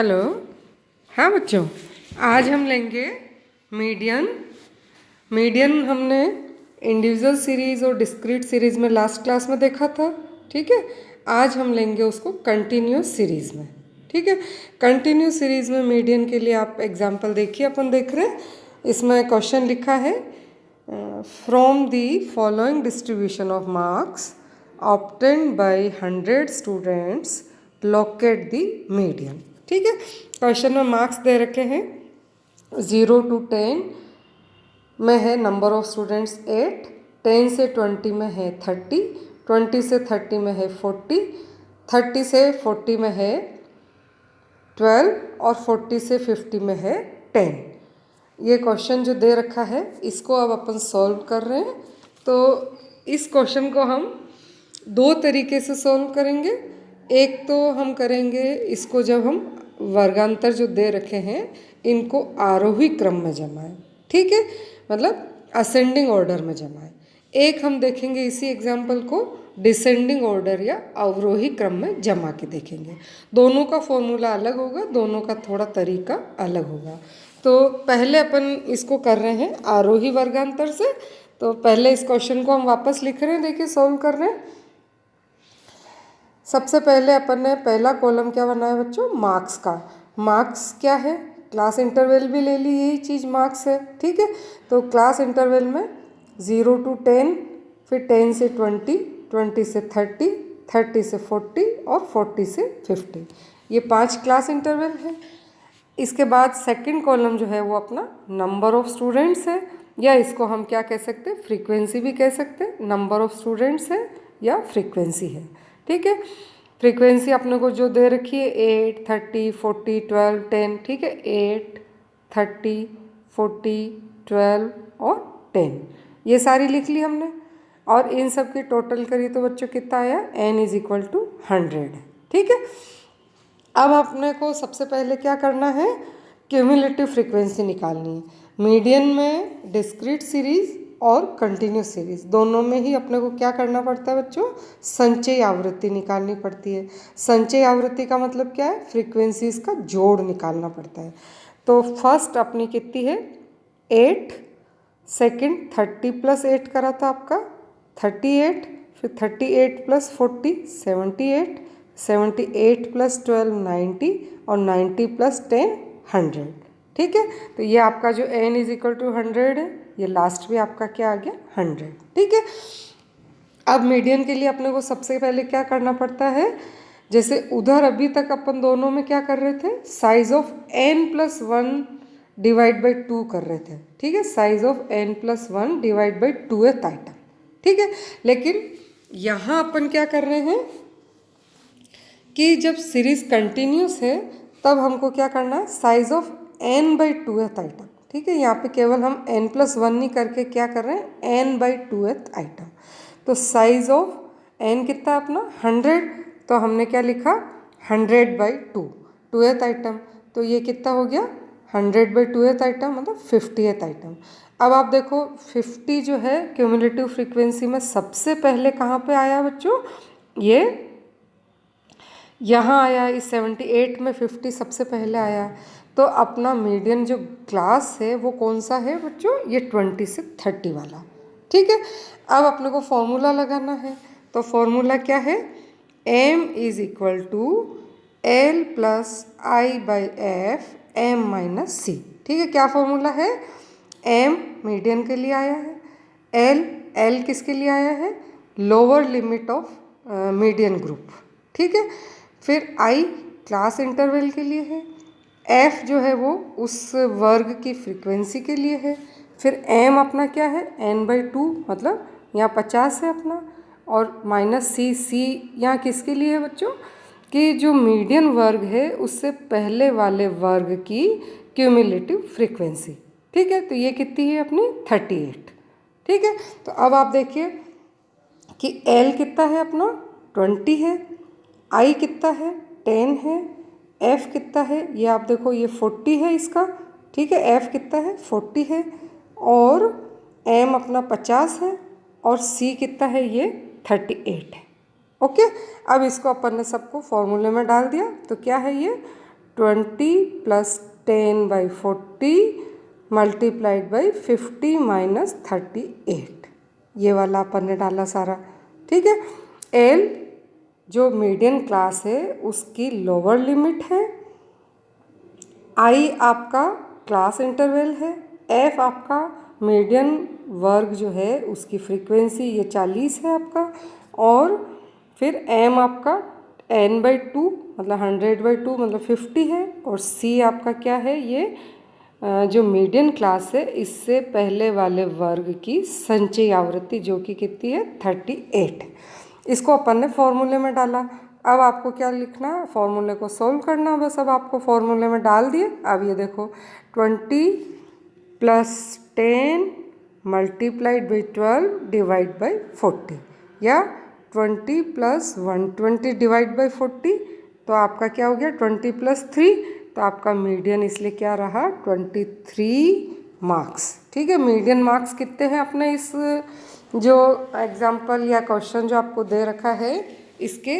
Hello. हाँ बच्चों, आज हम लेंगे मीडियन। मीडियन हमने इंडिविजुअल सीरीज़ और डिस्क्रीट सीरीज़ में लास्ट क्लास में देखा था। ठीक है, आज हम लेंगे उसको कंटिन्यूस सीरीज़ में। ठीक है, कंटिन्यूस सीरीज़ में मीडियन के लिए आप एग्जांपल देखिए, अपन देख रहे हैं। इसमें क्वेश्चन लिखा है from the following distribution of marks obtained by 100 students locate the median. ठीक है, क्वेश्चन में मार्क्स दे रखे हैं 0 to 10 में है नंबर ऑफ स्टूडेंट्स 8, 10 से 20 में है 30, 20 से 30 में है 40, 30 से 40 में है 12 और 40 से 50 में है 10। ये क्वेश्चन जो दे रखा है इसको अब अपन सॉल्व कर रहे हैं। तो इस क्वेश्चन को हम दो तरीके से सॉल्व करेंगे। एक तो हम करेंगे इसको जब हम वर्गांतर जो दे रखे हैं इनको आरोही क्रम में जमाएं। ठीक है, मतलब असेंडिंग ऑर्डर में जमाएं। एक हम देखेंगे इसी एग्जाम्पल को डिसेंडिंग ऑर्डर या अवरोही क्रम में जमा के देखेंगे। दोनों का फॉर्मूला अलग होगा, दोनों का थोड़ा तरीका अलग होगा। तो पहले अपन इसको कर रहे हैं आरोही वर्गांतर से। तो पहले इस क्वेश्चन को हम वापस लिख रहे हैं, देखिए सॉल्व कर रहे हैं। सबसे पहले अपन ने पहला कॉलम क्या बनाया बच्चों, मार्क्स का। मार्क्स क्या है, क्लास इंटरवल भी ले ली, यही चीज़ मार्क्स है। ठीक है, तो क्लास इंटरवल में 0 to 10, फिर 10 से 20, 20 से 30, 30 से 40 और 40 से 50, ये 5 क्लास इंटरवल है। इसके बाद सेकंड कॉलम जो है वो अपना नंबर ऑफ स्टूडेंट्स है, या इसको हम क्या कह सकते हैं, फ्रीक्वेंसी भी कह सकते हैं। नंबर ऑफ स्टूडेंट्स है या फ्रीक्वेंसी है। ठीक है, फ्रीक्वेंसी अपने को जो दे रखी है 8, 30, 40, 12, 10। ठीक है, 8, 30, 40, 12 और 10, ये सारी लिख ली हमने। और इन सब की टोटल करी तो बच्चों कितना आया, n = 100। ठीक है, अब अपने को सबसे पहले क्या करना है, क्यूमुलेटिव फ्रीक्वेंसी निकालनी है। मीडियन में डिस्क्रीट सीरीज और कंटिन्यूस सीरीज दोनों में ही अपने को क्या करना पड़ता है बच्चों, संचयी आवृत्ति निकालनी पड़ती है। संचयी आवृत्ति का मतलब क्या है, फ्रीक्वेंसीज का जोड़ निकालना पड़ता है। तो फर्स्ट अपनी कितनी है 8, सेकंड 30 + 8 करा था आपका 38, फिर 38 + 40 78, 78 + 12 90 और 90 + 10 100। ठीक है, तो ये आपका जो n = 100 है, ये लास्ट भी आपका क्या आ गया 100। ठीक है, अब मीडियन के लिए अपने को सबसे पहले क्या करना पड़ता है, जैसे उधर अभी तक अपन दोनों में क्या कर रहे थे, साइज ऑफ n + 1 / 2 कर रहे थे। ठीक है, size of n + 1 / 2th item. ठीक है, लेकिन यहाँ अपन क्या कर रहे हैं कि जब सीरीज कंटिन्यूस है तब हमको क्या करना है, साइज ऑफ n/2th आइटम। ठीक है, यहाँ पे केवल हम n + 1 नहीं करके क्या कर रहे हैं, n/2th आइटम। तो साइज ऑफ n कितना अपना 100, तो हमने क्या लिखा 100/2 2th आइटम। तो ये कितना हो गया 100/2th आइटम, मतलब 50th आइटम। अब आप देखो 50 जो है क्यूमुलेटिव फ्रीक्वेंसी में सबसे पहले कहाँ पे आया बच्चों, ये यहाँ आया, इस 78 में 50 सबसे पहले आया। तो अपना मीडियन जो क्लास है वो कौन सा है बच्चों, ये 20 से 30 वाला। ठीक है, अब अपने को फॉर्मूला लगाना है। तो फॉर्मूला क्या है, m = L + I/f m - c। ठीक है, क्या फॉर्मूला है, m मीडियन के लिए आया है, L किसके लिए आया है, lower limit of median group. ठीक है, फिर I क्लास इंटरवल के लिए है, F जो है वो उस वर्ग की फ्रीक्वेंसी के लिए है, फिर m अपना क्या है n/2, मतलब यहाँ 50 है अपना, और -c यहाँ किसके लिए है बच्चों, कि जो मीडियन वर्ग है उससे पहले वाले वर्ग की क्यूमुलेटिव फ्रीक्वेंसी। ठीक है, तो ये कितनी है अपनी 38। ठीक है, तो अब आप देखिए कि L कितना है अपना 20 है, I कितना है 10 है, F कितना है, ये आप देखो ये 40 है इसका। ठीक है, F कितना है 40 है, और M अपना 50 है, और C कितना है, ये 38 है। ओके, अब इसको अपन ने सबको फॉर्मूले में डाल दिया, तो क्या है ये 20 प्लस 10/40 मल्टीप्लाइड बाई 50 माइनस 38, ये वाला अपन ने डाला सारा। ठीक है, एल जो मीडियन क्लास है उसकी लोअर लिमिट है, आई आपका क्लास इंटरवल है, एफ आपका मीडियन वर्ग जो है उसकी फ्रीक्वेंसी ये 40 है आपका, और फिर एम आपका n/2 मतलब 100/2 मतलब 50 है, और सी आपका क्या है, ये जो मीडियन क्लास है इससे पहले वाले वर्ग की संचयी आवृत्ति जो कि कितनी है 38 है। इसको अपन ने फॉर्मूले में डाला। अब आपको क्या लिखना है, फॉर्मूले को सोल्व करना, बस अब आपको फॉर्मूले में डाल दिए। अब ये देखो 20 plus 10 multiplied by 12 divide by 40, या 20 प्लस 120 डिवाइड बाई 40, तो आपका क्या हो गया 20 प्लस 3, तो आपका मीडियन इसलिए क्या रहा 23 मार्क्स। ठीक है, मीडियन मार्क्स कितने हैं अपने इस जो एग्जाम्पल या क्वेश्चन जो आपको दे रखा है इसके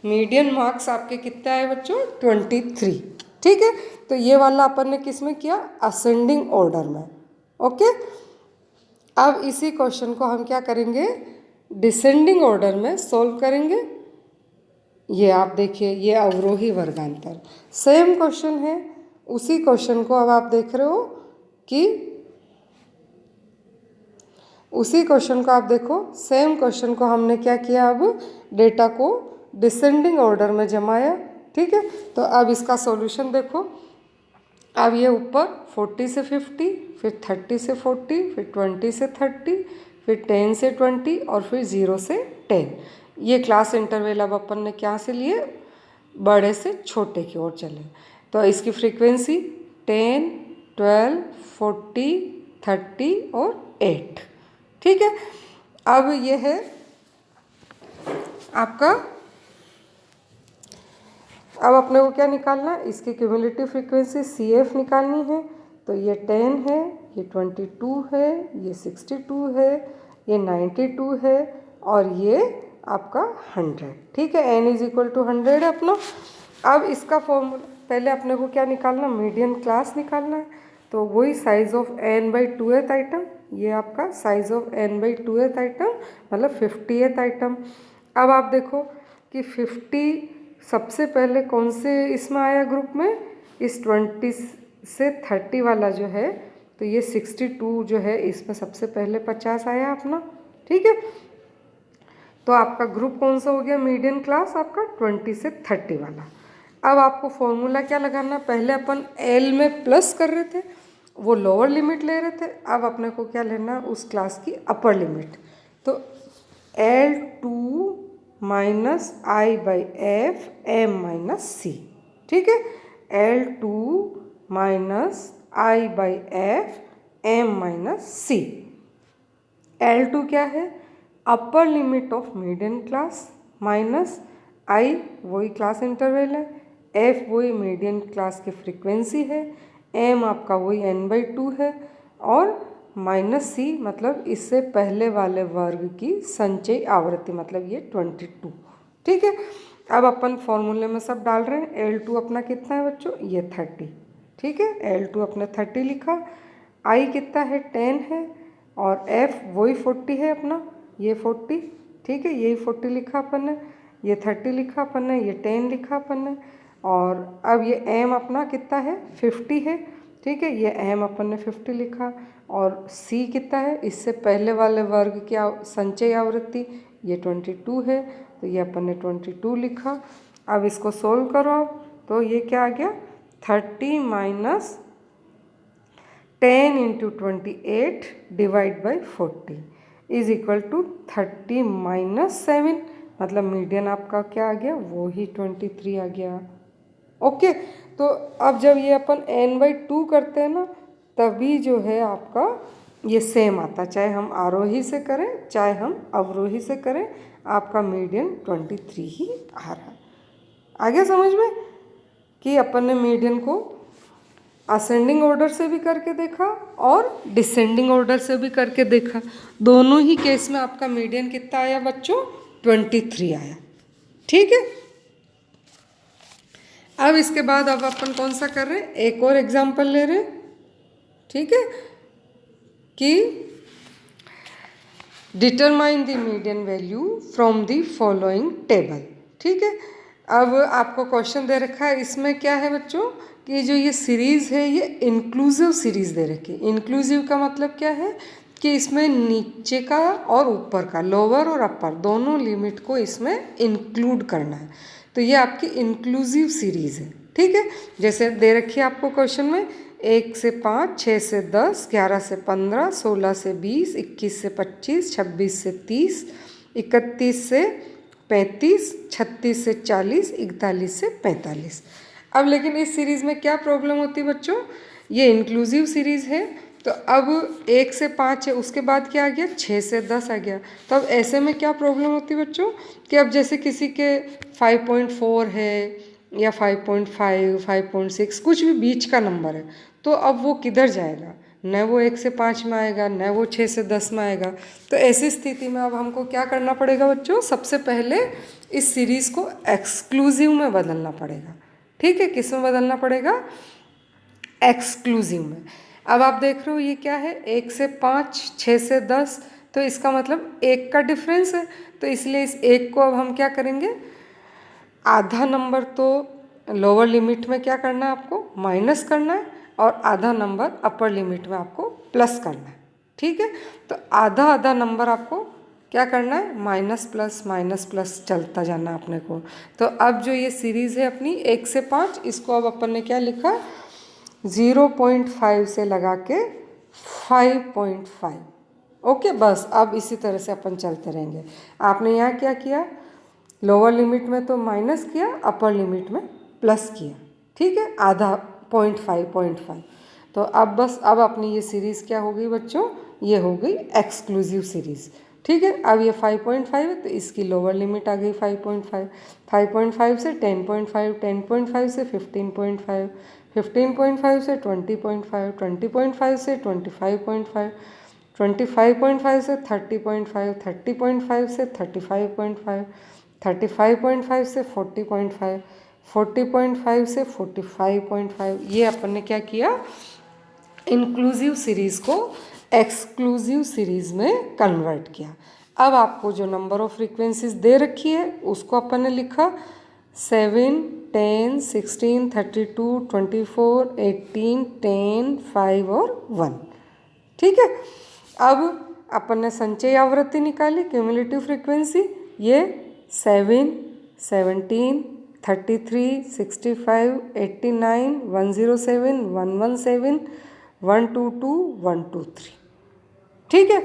मीडियन मार्क्स आपके कितने आए बच्चों 23। ठीक है, तो ये वाला अपन ने किस में किया, असेंडिंग ऑर्डर में। ओके, अब इसी क्वेश्चन को हम क्या करेंगे, डिसेंडिंग ऑर्डर में सॉल्व करेंगे। ये आप देखिए, ये अवरोही वर्गांतर सेम क्वेश्चन है, उसी क्वेश्चन को अब आप देख रहे हो कि उसी क्वेश्चन को आप देखो, सेम क्वेश्चन को हमने क्या किया, अब डेटा को डिसेंडिंग ऑर्डर में जमाया। ठीक है, तो अब इसका सॉल्यूशन देखो। अब ये ऊपर 40 से 50, फिर 30 से 40, फिर 20 से 30, फिर 10 से 20 और फिर 0 से 10। ये क्लास इंटरवल अब अपन ने क्या से लिए, बड़े से छोटे की ओर चले। तो इसकी फ्रीक्वेंसी 10, 12, 40, 30 और 8। ठीक है, अब ये है आपका, अब अपने को क्या निकालना है, इसकी क्यूमुलेटिव फ्रीक्वेंसी CF निकालनी है। तो ये 10 है, ये 22 है, ये 62 है, ये 92 है, और ये आपका 100। ठीक है, n = 100 है अपना। अब इसका फॉर्मूला, पहले अपने को क्या निकालना, मीडियन क्लास निकालना है। तो वही साइज ऑफ n/2th आइटम, ये आपका साइज ऑफ n/2th आइटम मतलब 50th आइटम। अब आप देखो कि 50 सबसे पहले कौन से इसमें आया ग्रुप में, इस 20 से 30 वाला जो है, तो ये 62 जो है इसमें सबसे पहले 50 आया अपना। ठीक है, तो आपका ग्रुप कौन सा हो गया, मीडियन क्लास आपका 20 से 30 वाला। अब आपको फॉर्मूला क्या लगाना, पहले अपन एल में प्लस कर रहे थे, वो लोअर लिमिट ले रहे थे। अब अपने को क्या लेना, उस क्लास की अपर लिमिट। तो L2 minus I/F M minus C। ठीक है, L2 minus I/F M minus C। L2 क्या है, upper limit of median class, minus I वही क्लास इंटरवल है, F वही मीडियन क्लास की फ्रीक्वेंसी है, M आपका वही n/2 है, और माइनस C मतलब इससे पहले वाले वर्ग की संचयी आवृत्ति मतलब ये 22। ठीक है, अब अपन फॉर्मूले में सब डाल रहे हैं। L2 अपना कितना है बच्चों, ये 30। ठीक है, L2 अपने 30 लिखा, I कितना है 10 है, और F वही 40 है अपना, ये 40। ठीक है, यही 40 लिखा अपन ने, ये 30 लिखा अपन ने, ये 10 लिखा अपन ने, और अब ये M अपना कितना है 50 है। ठीक है, ये M अपन ने 50 लिखा, और C कितना है, इससे पहले वाले वर्ग की संचयी आवृत्ति ये 22 है, तो ये अपन ने 22 लिखा। अब इसको सोल्व करो आप, तो ये क्या आ गया 30 minus 10 × 28 divide by 40 is equal to 30 minus 7, मतलब मीडियन आपका क्या आ गया, वो ही 23 आ गया। ओके, तो अब जब ये अपन n/2 करते हैं ना, तभी जो है आपका ये सेम आता, चाहे हम आरोही से करें चाहे हम अवरोही से करें, आपका मीडियन 23 ही आ रहा है। आ गया समझ में कि अपन ने मीडियन को असेंडिंग ऑर्डर से भी करके देखा और डिसेंडिंग ऑर्डर से भी करके देखा, दोनों ही केस में आपका मीडियन कितना आया बच्चों 23 आया। ठीक है, अब इसके बाद अब अपन कौन सा कर रहे हैं, एक और एग्जाम्पल ले रहे हैं, ठीक है, कि determine the median value from the following table. ठीक है, अब आपको क्वेश्चन दे रखा है, इसमें क्या है बच्चों कि जो ये सीरीज़ है ये इंक्लूसिव सीरीज़ दे रखी है। इंक्लूसिव का मतलब क्या है कि इसमें नीचे का और ऊपर का, लोअर और अपर दोनों लिमिट को इसमें इंक्लूड करना है, तो ये आपकी इंक्लूसिव सीरीज़ है। ठीक है, जैसे दे रखी है आपको क्वेश्चन में 1 से 5, 6 से 10, 11 से 15, 16 से 20, 21 से 25, 26 से 30, 31 से 35, 36 से 40, 41 से 45। अब लेकिन इस सीरीज़ में क्या प्रॉब्लम होती है बच्चों, ये इंक्लूसिव सीरीज़ है, तो अब 1 से 5 है, उसके बाद क्या आ गया 6 से 10 आ गया। तो अब ऐसे में क्या प्रॉब्लम होती है बच्चों कि अब जैसे किसी के 5.4 है या 5.5, 5.6 कुछ भी बीच का नंबर है, तो अब वो किधर जाएगा, न वो 1 से 5 में आएगा, न वो 6 से 10 में आएगा। तो ऐसी स्थिति में अब हमको क्या करना पड़ेगा बच्चों, सबसे पहले इस सीरीज़ को एक्सक्लूसिव में बदलना पड़ेगा। ठीक है, किस में बदलना पड़ेगा, एक्सक्लूसिव में। अब आप देख रहे हो ये क्या है, 1 से 5, 6 से 10, तो इसका मतलब 1 का डिफरेंस है, तो इसलिए इस 1 को अब हम क्या करेंगे, आधा नंबर तो लोअर लिमिट में क्या करना है आपको, माइनस करना है, और आधा नंबर अपर लिमिट में आपको प्लस करना है। ठीक है, तो आधा आधा नंबर आपको क्या करना है, माइनस प्लस चलता जाना अपने को। तो अब जो ये सीरीज़ है अपनी 1 से 5, इसको अब अपन ने क्या लिखा, 0.5 से लगा के 5.5। ओके, बस अब इसी तरह से अपन चलते रहेंगे। आपने यहाँ क्या किया, लोअर लिमिट में तो माइनस किया, अपर लिमिट में प्लस किया। ठीक है, आधा 0.5। तो अब बस अब अपनी ये सीरीज़ क्या हो गई बच्चों, ये हो गई एक्सक्लूसिव सीरीज़। ठीक है, अब ये 5.5 है, तो इसकी लोअर लिमिट आ गई 5.5। 5.5 से 10.5, 10.5 से 15.5, 15.5 से 20.5, 20.5 से 25.5, 25.5 से 30.5, 30.5 से 35.5, 35.5 से 40.5, 40.5 से 45.5। ये अपन ने क्या किया, इंक्लूसिव सीरीज़ को एक्सक्लूसिव सीरीज़ में कन्वर्ट किया। अब आपको जो नंबर ऑफ फ्रीक्वेंसीज दे रखी है उसको अपन ने लिखा 7, 10, 16, 32, 24, 18, 10, 5 और 1। ठीक है, अब अपन ने संचयी आवृत्ति निकाली, क्यूमुलेटिव फ्रीक्वेंसी, ये 7, 17, 33, 65, 89, 107, 117, 122, 123। ठीक है,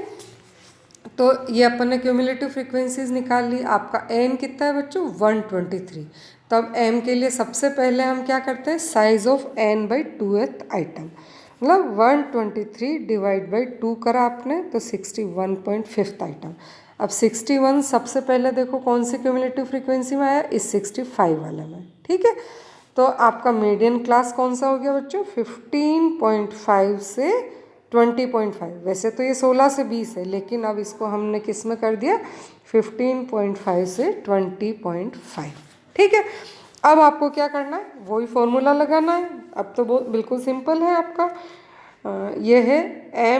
तो ये अपन ने क्यूमुलेटिव फ्रीक्वेंसीज निकाल ली। आपका एन कितना है बच्चों, 123। तब एम के लिए सबसे पहले हम क्या करते हैं, size of n by 2th item, मतलब 123 डिवाइड बाई 2 करा आपने तो 61.5 आइटम। अब 61 सबसे पहले देखो कौन सी क्यूमुलेटिव फ्रीक्वेंसी में आया, इस 65 वाले में। ठीक है, तो आपका मीडियन क्लास कौन सा हो गया बच्चों, 15.5 से 20.5। वैसे तो ये 16 से 20 है, लेकिन अब इसको हमने किस में कर दिया, 15.5 से 20.5। ठीक है, अब आपको क्या करना है, वही फॉर्मूला लगाना है। अब तो बहुत बिल्कुल सिंपल है आपका, ये है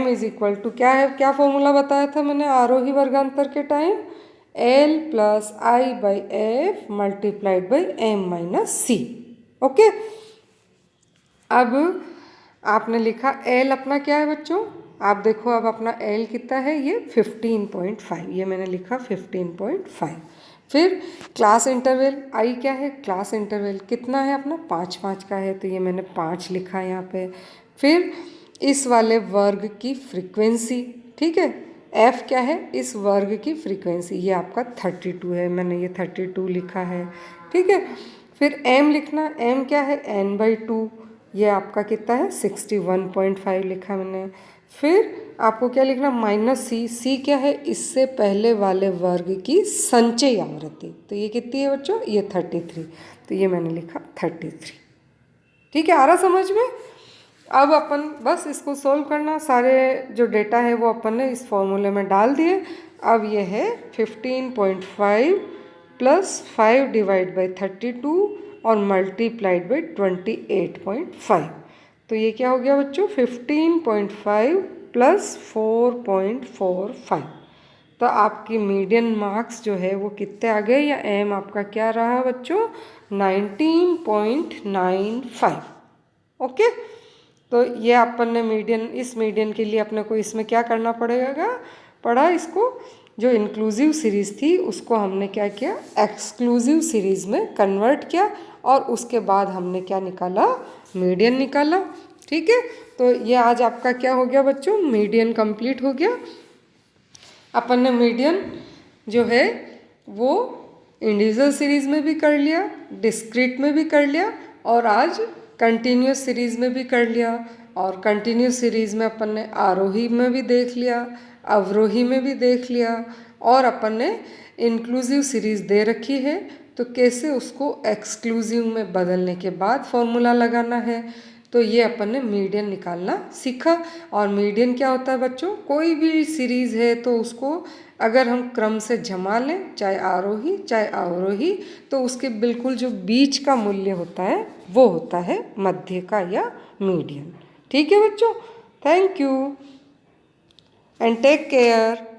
m इज इक्वल टू क्या है, क्या फॉर्मूला बताया था मैंने आरोही वर्गांतर के time, l plus i by f multiplied by m minus c. Okay, अब आपने लिखा l अपना क्या है बच्चों, आप देखो अब अपना l कितना है, ये 15.5, ये मैंने लिखा 15.5। फिर क्लास इंटरवल आई क्या है, क्लास इंटरवल कितना है अपना 5 का है, तो ये मैंने 5 लिखा है यहाँ पे। फिर इस वाले वर्ग की फ्रीक्वेंसी, ठीक है, f क्या है, इस वर्ग की फ्रीक्वेंसी, ये आपका 32 है, मैंने ये 32 लिखा है। ठीक है, फिर m लिखना, m क्या है, n/2, ये आपका कितना है 61.5 लिखा मैंने। फिर आपको क्या लिखना, माइनस सी क्या है, इससे पहले वाले वर्ग की संचयी आवृत्ति, तो ये कितनी है बच्चों, ये 33, तो ये मैंने लिखा 33। ठीक है, आ रहा समझ में। अब अपन बस इसको सोल्व करना, सारे जो डेटा है वो अपन ने इस फॉर्मूले में डाल दिए। अब ये है 15.5 प्लस 5 डिवाइड बाई 32 और मल्टीप्लाइड बाई 28.5। तो ये क्या हो गया बच्चों, 15.5 प्लस 4.45। तो आपकी मीडियन मार्क्स जो है वो कितने आ गए, या एम आपका क्या रहा बच्चों, 19.95। ओके, तो ये अपन ने मीडियन, इस मीडियन के लिए अपने को इसमें क्या करना पड़ा, इसको जो इंक्लूसिव सीरीज़ थी उसको हमने क्या किया, एक्सक्लूसिव सीरीज़ में कन्वर्ट किया, और उसके बाद हमने क्या निकाला, मीडियन निकाला। ठीक है, तो ये आज आपका क्या हो गया बच्चों, मीडियन कंप्लीट हो गया। अपन ने मीडियन जो है वो इंडिविजुअल सीरीज़ में भी कर लिया, डिस्क्रीट में भी कर लिया, और आज कंटिन्यूस सीरीज़ में भी कर लिया। और कंटिन्यूस सीरीज़ में अपन ने आरोही में भी देख लिया, अवरोही में भी देख लिया, और अपन ने इंक्लूसिव सीरीज़ दे रखी है तो कैसे उसको एक्सक्लूसिव में बदलने के बाद फॉर्मूला लगाना है। तो ये अपन ने मीडियन निकालना सीखा। और मीडियन क्या होता है बच्चों, कोई भी सीरीज़ है तो उसको अगर हम क्रम से जमा लें, चाहे आरोही चाहे अवरोही, तो उसके बिल्कुल जो बीच का मूल्य होता है वो होता है मध्य का या मीडियन। ठीक है बच्चों, thank you and take care.